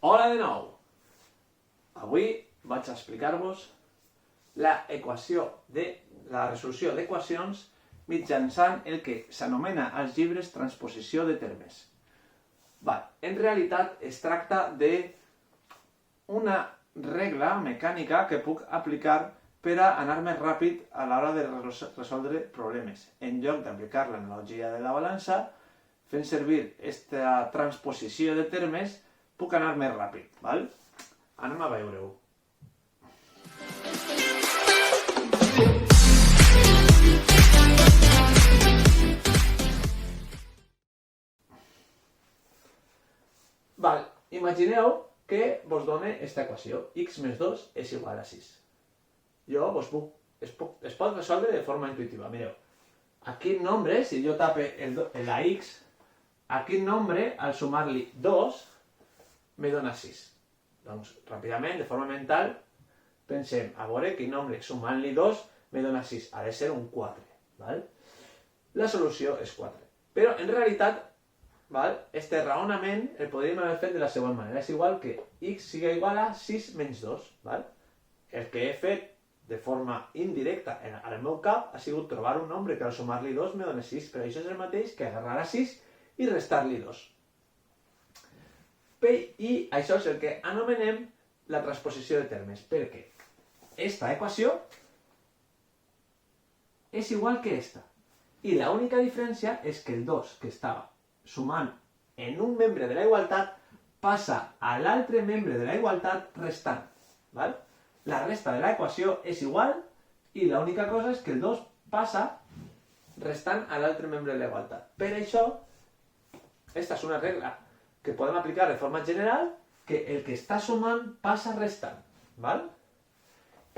Hola de nou! Avui vaig a explicar-vos la resolució d'equacions mitjançant el que s'anomena als llibres transposició de termes. En realitat es tracta d'una regla mecànica que puc aplicar per a anar més ràpid a l'hora de resoldre problemes. En lloc d'aplicar l'analogia de la balança, fent servir aquesta transposició de termes, puc anar més ràpid. Anem a veure-ho. Imagineu que vos dona aquesta equació, x més 2 és igual a 6. Es pot resoldre de forma intuitiva. Mireu, a quin nombre, si jo tape la x, a quin nombre, al sumar-li 2, me dona 6. Doncs, ràpidament, de forma mental, pensem, a veure quin nombre sumant-li 2 me dona 6. Ha de ser un 4. La solució és 4. Però, en realitat, este raonament el podríem haver fet de la següent manera. És igual que x sigui igual a 6 menys 2. El que he fet de forma indirecta al meu cap ha sigut trobar un nombre que al sumar-li 2 me dona 6, però això és el mateix que agarrar a 6 i restar-li 2. I això és el que anomenem la transposició de termes, perquè aquesta equació és igual que aquesta. I l'única diferència és que el 2 que estava sumant en un membre de la igualtat passa a l'altre membre de la igualtat restant. La resta de l'equació és igual i l'única cosa és que el 2 passa restant a l'altre membre de la igualtat. Per això, aquesta és una regla que podem aplicar de forma general, que el que està sumant passa restant.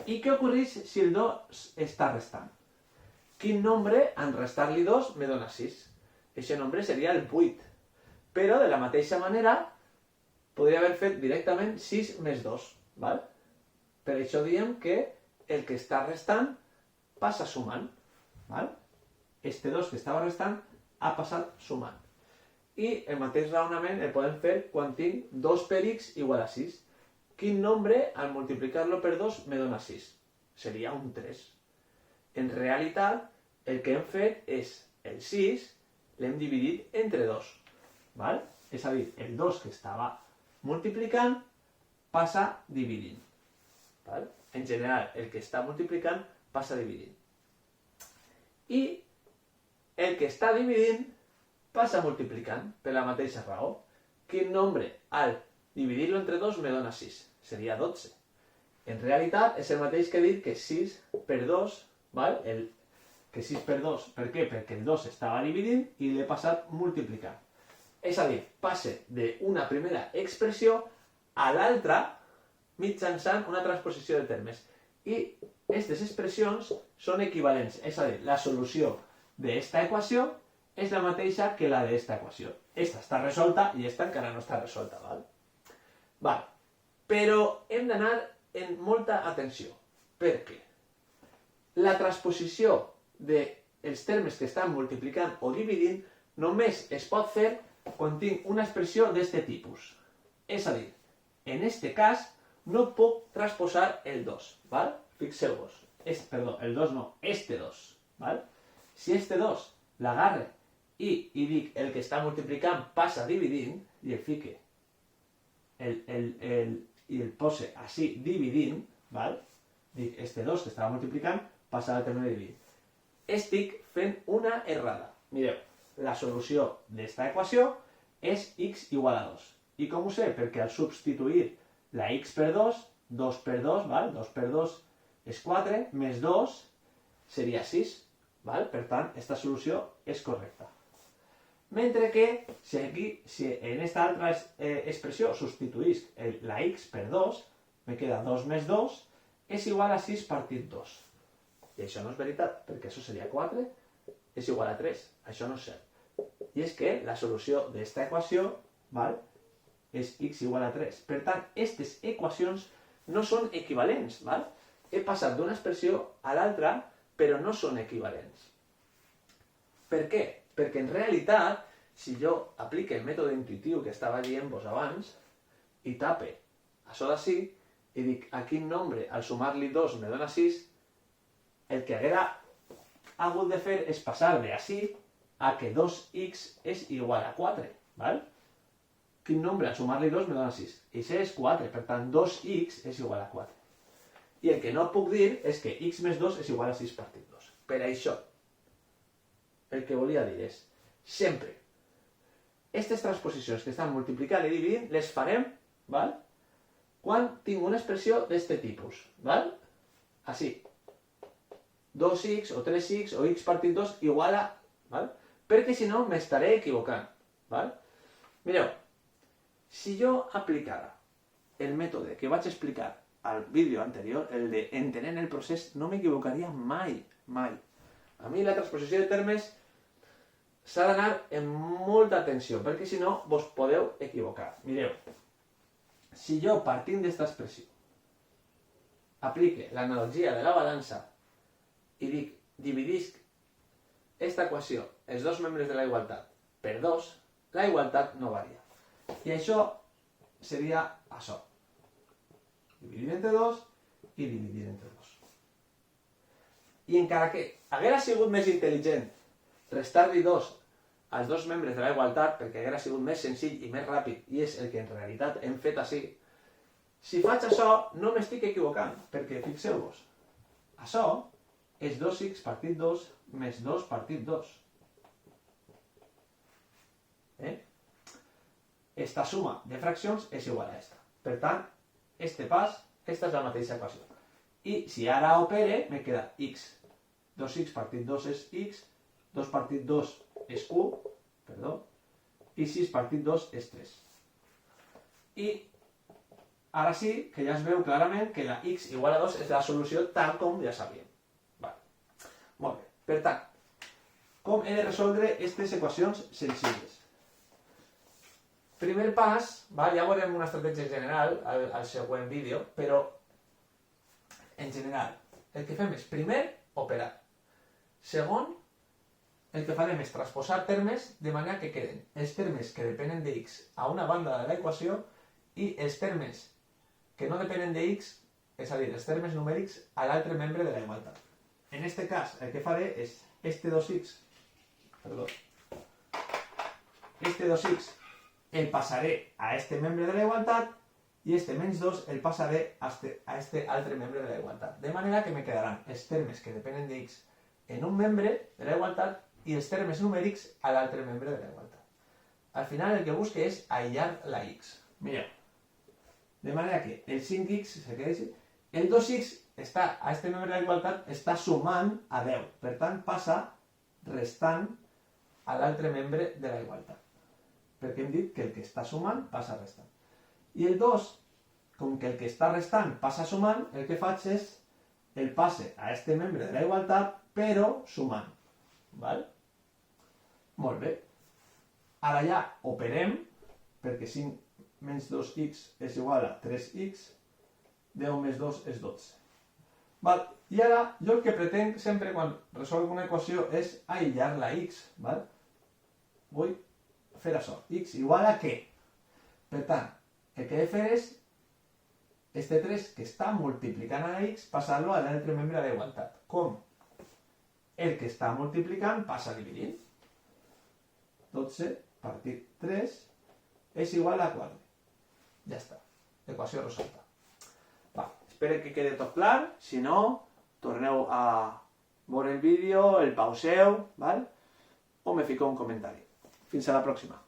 I què ocorreix si el 2 està restant? Quin nombre en restar-li 2 me dona 6? Aquest nombre seria el 8. Però de la mateixa manera podria haver fet directament 6 més 2. Per això diem que el que està restant passa sumant. Este 2 que estava restant ha passat sumant. I el mateix raonament el podem fer quan tinc 2 per x igual a 6. Quin nombre al multiplicar-lo per 2 me dona 6? Seria un 3. En realitat, el que hem fet és el 6 l'hem dividit entre 2. És a dir, el 2 que estava multiplicant passa dividint. En general, el que està multiplicant passa dividint. I el que està dividint passa multiplicant per la mateixa raó. Quin nombre al dividir-lo entre 2 me dona 6? Seria 12. En realitat, és el mateix que he dit que 6 per 2, que 6 per 2, per què? Perquè el 2 estava dividint i l'he passat multiplicant. És a dir, passe d'una primera expressió a l'altra mitjançant una transposició de termes. I aquestes expressions són equivalents, és a dir, la solució d'esta equació és la mateixa que la d'esta equació. Esta està resolta i esta encara no està resolta. Però hem d'anar amb molta atenció. Per què? La transposició dels termes que estan multiplicant o dividint només es pot fer quan tinc una expressió d'aquest tipus. És a dir, en aquest cas no puc transposar el 2. Fixeu-vos. Perdó, el 2 no, este 2. Si este 2 l'agarre i dic el que està multiplicant passa dividint, i el fique i el pose així dividint, dic este 2 que estava multiplicant passa al terme dividint. Estic fent una errada. Mireu, la solució d'esta equació és x igual a 2. I com ho sé? Perquè al substituir la x per 2, 2 per 2, 2 per 2 és 4, més 2 seria 6. Per tant, aquesta solució és correcta. Mentre que, si en aquesta altra expressió substituïsc la x per 2, me queda 2 més 2, és igual a 6 partit 2. I això no és veritat, perquè això seria 4, és igual a 3. Això no és cert. I és que la solució d'esta equació és x igual a 3. Per tant, aquestes equacions no són equivalents. He passat d'una expressió a l'altra, però no són equivalents. Per què? Perquè en realitat, si jo aplique el mètode intuitiu que estava dient-vos abans, i tape això d'ací i dic a quin nombre al sumar-li 2 me dona 6, el que haguera hagut de fer és passar de ací a que 2x és igual a 4, val? Quin nombre al sumar-li 2 me dona 6? I això és 4, per tant 2x és igual a 4. I el que no puc dir és que x més 2 és igual a 6 partit 2. Per això, el que volia dir és, sempre, aquestes transposicions que estan multiplicant i dividint, les farem, val? Quan tinc una expressió d'aquest tipus, val? Així. 2x o 3x o x partit 2 igual a... Val? Perquè si no m'estaré equivocant. Val? Mireu, si jo aplicara el mètode que vaig explicar al vídeo anterior, el de entenent el procés, no m'equivocaria mai, mai. A mi la transposició de termes s'ha d'anar amb molta atenció, perquè si no vos podeu equivocar. Mireu, si jo partint d'esta expressió aplique l'analogia de la balança i dic, dividisc aquesta equació, els dos membres de la igualtat, per 2, la igualtat no varia. I això seria això. Dividir entre 2 i dividir entre 2. I encara que haguera sigut més intel·ligent restar-li 2 als dos membres de la igualtat, perquè haguera sigut més senzill i més ràpid, i és el que en realitat hem fet així, si faig això no m'estic equivocant, perquè fixeu-vos, això és 2x partit 2 més 2 partit 2. Esta suma de fraccions és igual a esta. Per tant, este pas, esta és la mateixa equació. I si ara opere, me queda x. 2x partit 2 és x, 2 partit 2 és 1, perdó, i 6 partit 2 és 3. I ara sí que ja es veu clarament que la x igual a 2 és la solució tal com ja sabíem. Molt bé. Per tant, com he de resoldre aquestes equacions senzilles? Primer pas, ja veurem una estratègia general al següent vídeo, però en general el que fem és primer operar. Segon, el que farem és transposar termes de manera que queden els termes que depenen de x a una banda de l'equació i els termes que no depenen de x, és a dir, els termes numèrics a l'altre membre de la igualtat. En este cas, el que faré és este 2x, el passaré a este membre de la igualtat i este menys 2 el passaré a este altre membre de la igualtat. De manera que me quedaran els termes que depenen de x en un membre de la igualtat i els termes numèrics a l'altre membre de la igualtat. Al final el que busque és aïllar la x. Mireu. De manera que el 5x se queda així. El 2x està, a este membre de la igualtat està sumant a 10. Per tant, passa restant a l'altre membre de la igualtat. Perquè hem dit que el que està sumant passa restant. I el 2, com que el que està restant passa sumant, el que faig és el passe a este membre de la igualtat, però sumant. Val? Molt bé. Ara ja operem, perquè 5 menys 2x és igual a 3x, 10 més 2 és 12. Val? I ara jo el que pretenc sempre quan resolc una equació és aïllar la x. Val? Vull fer això. X igual a què? Per tant, el que he de fer és este 3 que està multiplicant a x, passar-lo a l'altre membre de la igualtat. Com? El que està multiplicant passa dividint. 12 partit 3 és igual a 4. Ja està. Equació resolta. Va, espero que quede tot clar. Si no, torneu a veure el vídeo, el pauseu, val? O me fico un comentari. Fins a la pròxima.